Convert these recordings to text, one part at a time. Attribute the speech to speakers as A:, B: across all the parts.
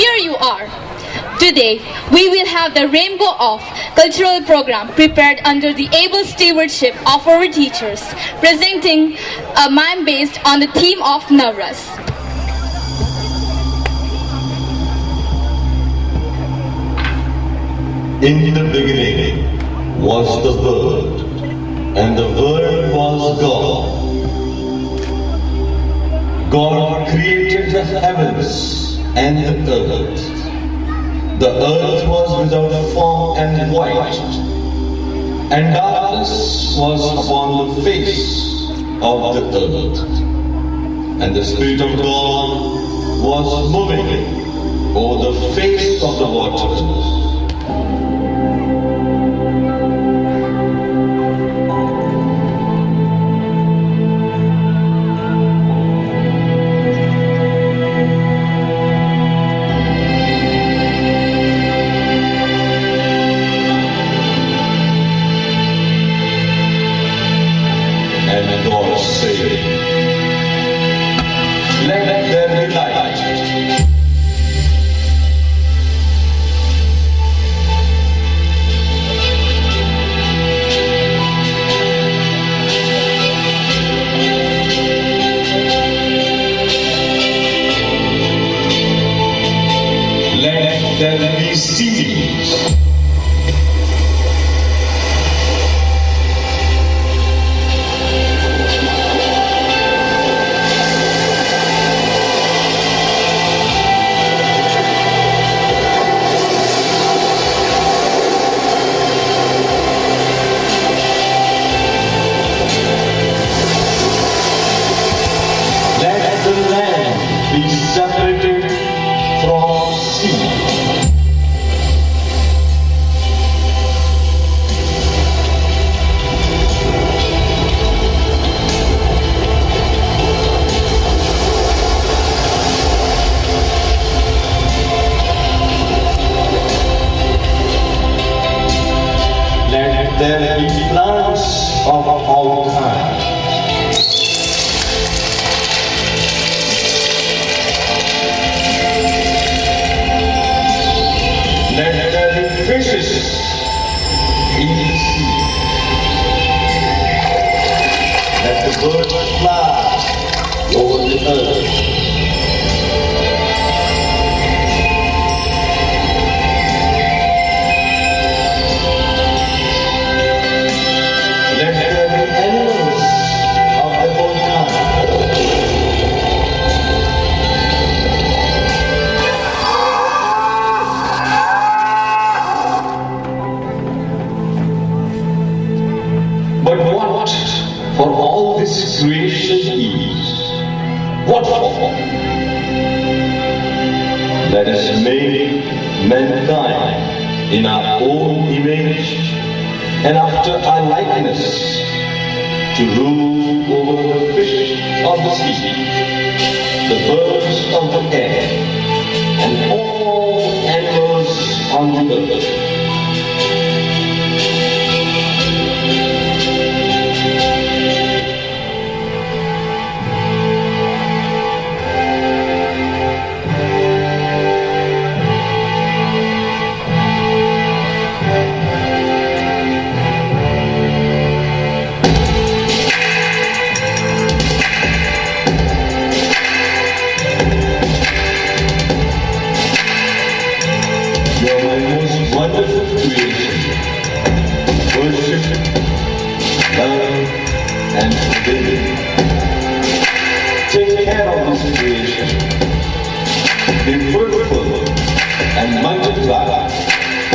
A: here you are. Today, we will have the Rainbow of cultural program prepared under the able stewardship of our teachers, presenting a mime based on the theme of Navras.
B: In the beginning was the Word, and the Word was God. God created the heavens and the earth. The earth was without form and void, and darkness was upon the face of the earth. And the Spirit of God was moving over the face of the waters. There will be seeds. Let the land be separated from sea. There be plants of all kinds. Let there be fishes in the sea. Let the birds fly over the earth. But what for all this creation is? What for? Let us make mankind in our own image and after our likeness to rule over the fish of the sea, the birds of the air, and all animals on the earth. Wonderful creation, worship, love, and forgiving. Take care of this creation. Be fruitful and multiply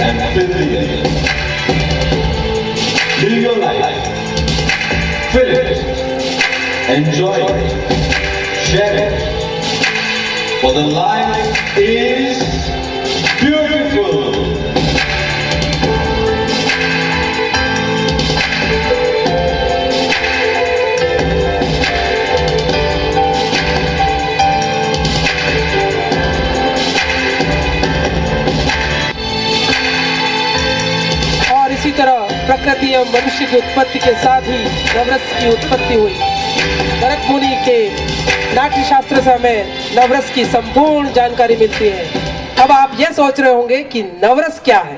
B: and fill the earth. Live your life, fill it, enjoy it, share it, for the life is beautiful.
C: इसी तरह प्रकृति एवं मनुष्य की उत्पत्ति के साथ ही नवरस की उत्पत्ति हुई। भरत मुनि के नाट्य शास्त्र से हमें नवरस की संपूर्ण जानकारी मिलती है। अब आप यह सोच रहे होंगे कि नवरस क्या है,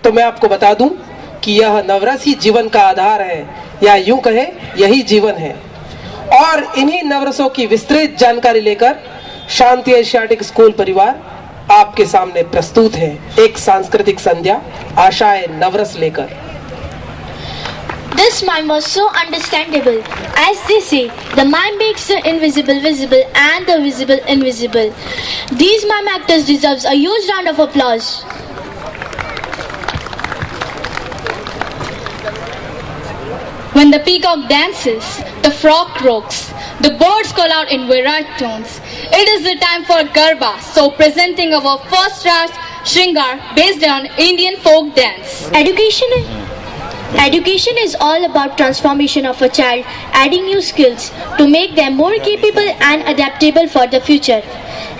C: तो मैं आपको बता दूं कि यह नवरस ही जीवन का आधार है, या यूं कहे यही जीवन है। और इन्हीं नवरसों की विस्तृत जानकारी लेकर शांति एशियाटिक स्कूल परिवार आपके सामने प्रस्तुत है एक सांस्कृतिक संध्या आशाएं नवरस लेकर।
D: This mime was so understandable. As they say, the mime makes the invisible visible and the visible invisible. These mime actors deserve a huge round of applause.
A: When the peacock dances, the frog croaks, the birds call out in varied tones. It is the time for Garba, so presenting our first Raj Shringar based on Indian folk dance.
D: Education is all about transformation of a child, adding new skills to make them more capable and adaptable for the future.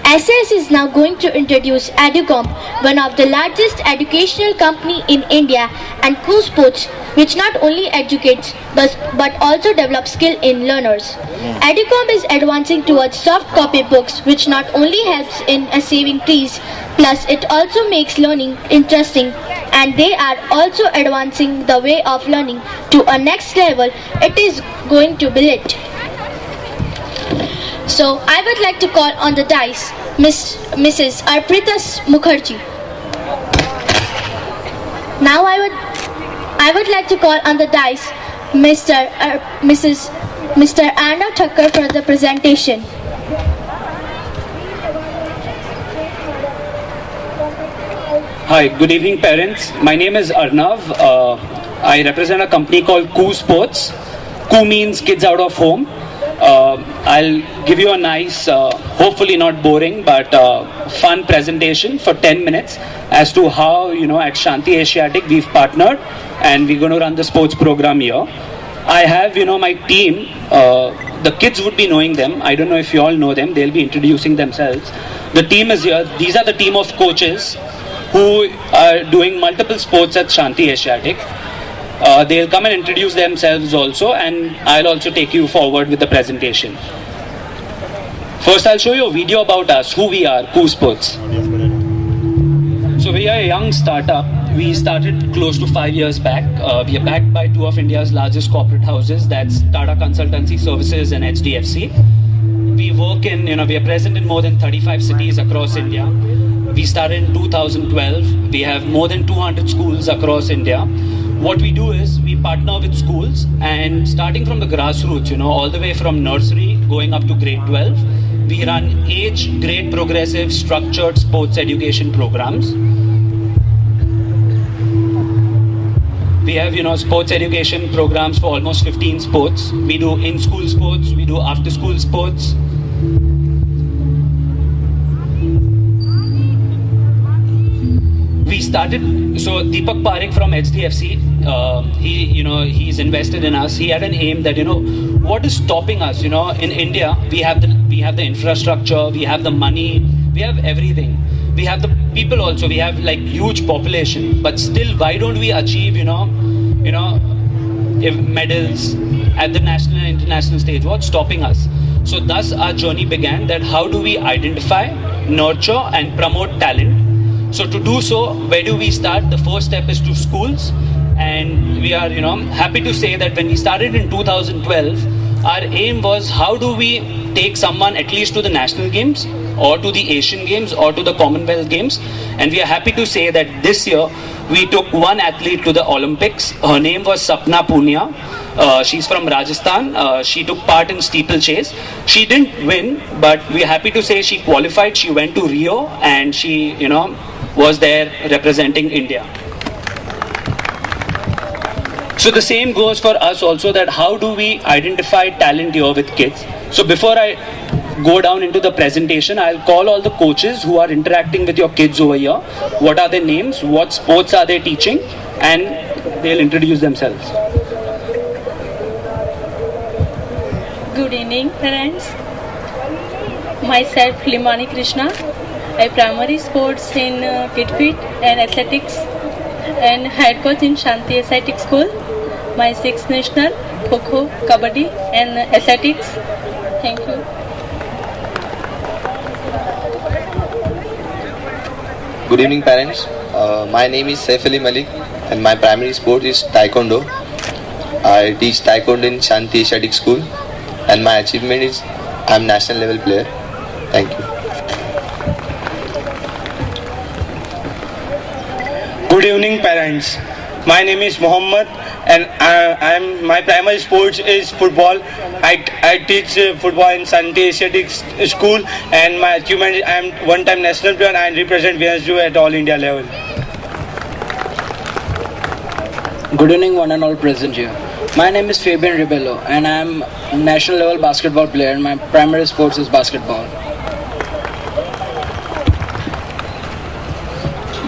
D: SAS is now going to introduce Educom, one of the largest educational company in India, and Cool Sports, which not only educates but also develops skill in learners. Educom is advancing towards soft copy books, which not only helps in saving trees, plus it also makes learning interesting, and they are also advancing the way of learning to a next level. It is going to be lit. So I would like to call on the dice Mrs. Arprita Mukherjee. Now I would like to call on the dice Mr. Arnav Thakkar for the presentation.
E: Hi, good evening parents. My name is Arnav. I represent a company called Koo Sports. Koo means kids out of home. I'll give you a nice, hopefully not boring, but fun presentation for 10 minutes as to how, at Shanti Asiatic we've partnered and we're going to run the sports program here. I have, my team. The kids would be knowing them. I don't know if you all know them. They'll be introducing themselves. The team is here. These are the team of coaches who are doing multiple sports at Shanti Asiatic. They'll come and introduce themselves also, and I'll also take you forward with the presentation. First, I'll show you a video about us, who we are, Koo Sports. So we are a young startup. We started close to 5 years back. We are backed by two of India's largest corporate houses, that's Tata Consultancy Services and HDFC. We work in, we are present in more than 35 cities across India. We started in 2012. We have more than 200 schools across India. What we do is we partner with schools, and starting from the grassroots, all the way from nursery going up to grade 12, we run age, grade progressive, structured sports education programs. We have, sports education programs for almost 15 sports. We do in-school sports, we do after-school sports. We started, so Deepak Parekh from HDFC, he's invested in us. He had an aim that, what is stopping us? In India, we have the infrastructure, we have the money, we have everything. We have the people also, we have like huge population, but still why don't we achieve, medals at the national and international stage? What's stopping us? So thus our journey began, that how do we identify, nurture and promote talent? So to do so, where do we start? The first step is to schools, and we are, happy to say that when we started in 2012, our aim was how do we take someone at least to the national games or to the Asian games or to the Commonwealth games, and we are happy to say that this year we took one athlete to the Olympics. Her name was Sapna Punia. She's from Rajasthan. She took part in steeplechase. She didn't win, but we are happy to say she qualified. She went to Rio and she, was there representing India. So the same goes for us also, that how do we identify talent here with kids? So before I go down into the presentation, I'll call all the coaches who are interacting with your kids over here. What are their names? What sports are they teaching? And they'll introduce themselves.
F: Good evening, parents. Myself, Limani Krishna. I primary sports in Kidfit and athletics, and head coach in Shanti Asiatic School. My 6th national, Kho-Kho, Kabaddi and athletics. Thank you.
G: Good evening, parents. My name is Saif Ali Malik, and my primary sport is Taekwondo. I teach Taekwondo in Shanti Asiatic School, and my achievement is I am national level player. Thank you.
H: Good evening, parents. My name is Mohammed, and my primary sports is football. I teach football in Shanti Asiatic School, and my achievement is I am one-time national player and represent VSU at all India level.
I: Good evening, one and all present here. My name is Fabian Ribello, and I am national level basketball player, and my primary sports is basketball.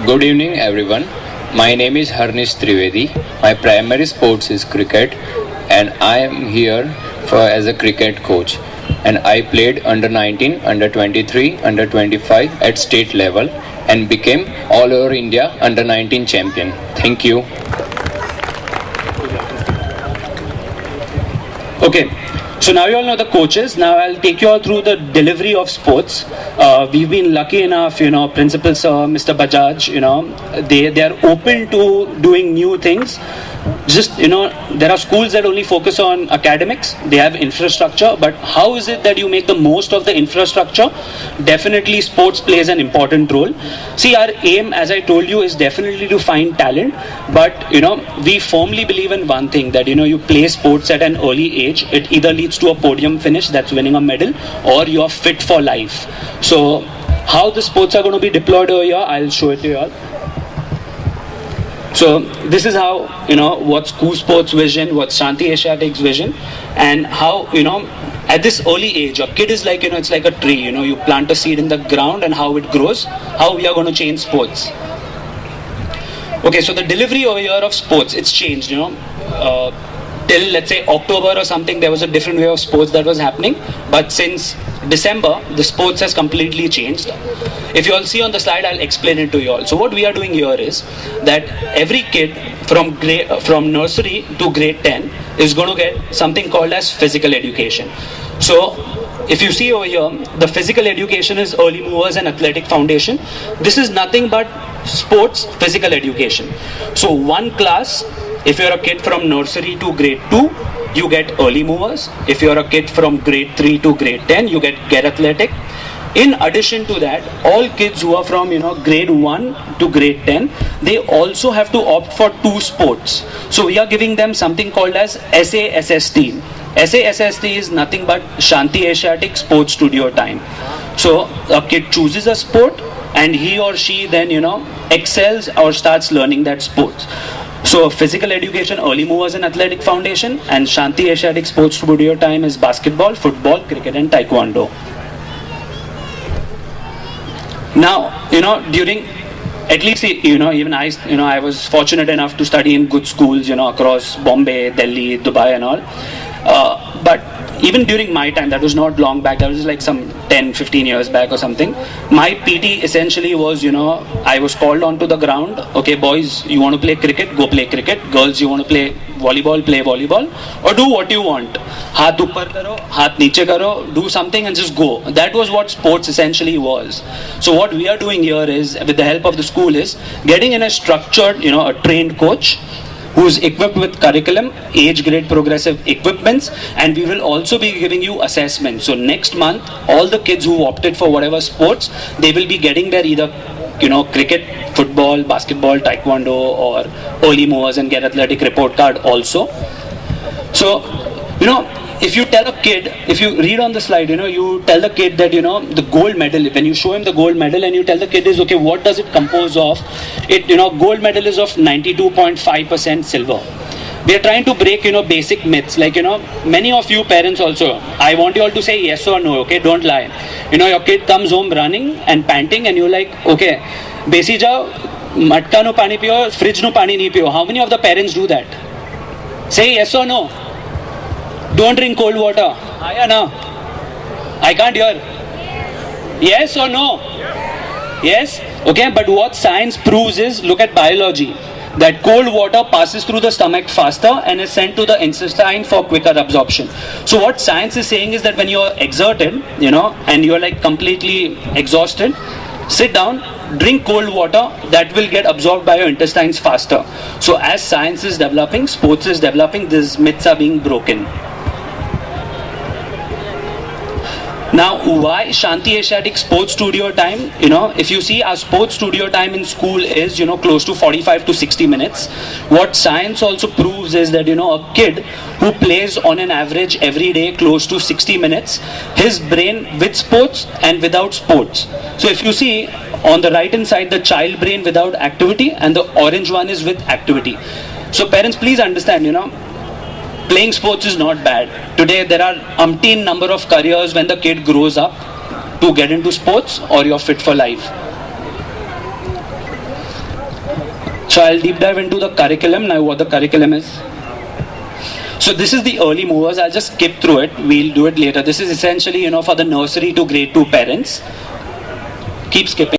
J: Good evening, everyone. My name is Harnish Trivedi. My primary sports is cricket, and I am here as a cricket coach. And I played under 19, under 23, under 25 at state level, and became all over India under 19 champion. Thank you.
E: Okay, so now you all know the coaches. Now I'll take you all through the delivery of sports. We've been lucky enough, Principal Sir, Mr. Bajaj, they are open to doing new things. Just, there are schools that only focus on academics. They have infrastructure, but how is it that you make the most of the infrastructure? Definitely sports plays an important role. See, our aim, as I told you, is definitely to find talent, but, we firmly believe in one thing, that, you play sports at an early age. It either leads to a podium finish, that's winning a medal, or you're fit for life. So, how the sports are going to be deployed over here, I'll show it to you all. So this is how, what's Koo Sports vision, what's Shanti Asiatic's vision, and how, at this early age, a kid is like, it's like a tree, you plant a seed in the ground and how it grows, how we are going to change sports. Okay, so the delivery over here of sports, it's changed, till let's say October or something, there was a different way of sports that was happening, but since December, the sports has completely changed. If you all see on the slide, I'll explain it to you all. So what we are doing here is that every kid from nursery to grade 10 is going to get something called as physical education. So if you see over here, the physical education is Early Movers and Athletic Foundation. This is nothing but sports physical education. So one class, if you're a kid from nursery to grade 2, you get Early Movers. If you're a kid from grade 3 to grade 10, you get Athletic. In addition to that, all kids who are from grade 1 to grade 10, they also have to opt for 2 sports. So we are giving them something called as SASST. SASST is nothing but Shanti Asiatic Sports Studio Time. So a kid chooses a sport and he or she then excels or starts learning that sport. So physical education, Early Movers and Athletic Foundation, and Shanti Asiatic Sports Studio Time is basketball, football, cricket and taekwondo. Now, during, at least, even I was fortunate enough to study in good schools, across Bombay, Delhi, Dubai and all. But even during my time, that was not long back, that was like some 10-15 years back or something, my PT essentially was, I was called onto the ground, okay boys, you want to play cricket, go play cricket, girls, you want to play volleyball, or do what you want. Haath upar karo, haath niche karo, do something and just go. That was what sports essentially was. So what we are doing here is, with the help of the school, is getting in a structured, a trained coach, who is equipped with curriculum, age grade progressive equipments, and we will also be giving you assessments. So next month, all the kids who opted for whatever sports, they will be getting their either cricket, football, basketball, taekwondo, or Early Movers and Get Athletic report card also. So, if you tell a kid, if you read on the slide, you tell the kid that, the gold medal, when you show him the gold medal and you tell the kid is, okay, what does it compose of? Gold medal is of 92.5% silver. We are trying to break, basic myths. Like, many of you parents also, I want you all to say yes or no, okay? Don't lie. Your kid comes home running and panting and you're like, okay, besi jao, matka no pani piyo, fridge no pani nahi piyo. How many of the parents do that? Say yes or no. Don't drink cold water. Aya na. I can't hear. Yes or no? Yes? Okay, but what science proves is, look at biology, that cold water passes through the stomach faster and is sent to the intestine for quicker absorption. So what science is saying is that when you're exerted, and you're like completely exhausted, sit down drink cold water, that will get absorbed by your intestines faster. So as science is developing, sports is developing, these myths are being broken. Now, why Shanti Asiatic sports studio time? If you see, our sports studio time in school is, close to 45 to 60 minutes. What science also proves is that, a kid who plays on an average every day close to 60 minutes, his brain with sports and without sports. So if you see, on the right hand side, the child brain without activity, and the orange one is with activity. So parents, please understand, playing sports is not bad. Today there are umpteen number of careers when the kid grows up to get into sports, or you're fit for life. So I'll deep dive into the curriculum now, what the curriculum is. So this is the early movers. I'll just skip through it. We'll do it later. This is essentially, for the nursery to grade 2 parents. Keep skipping.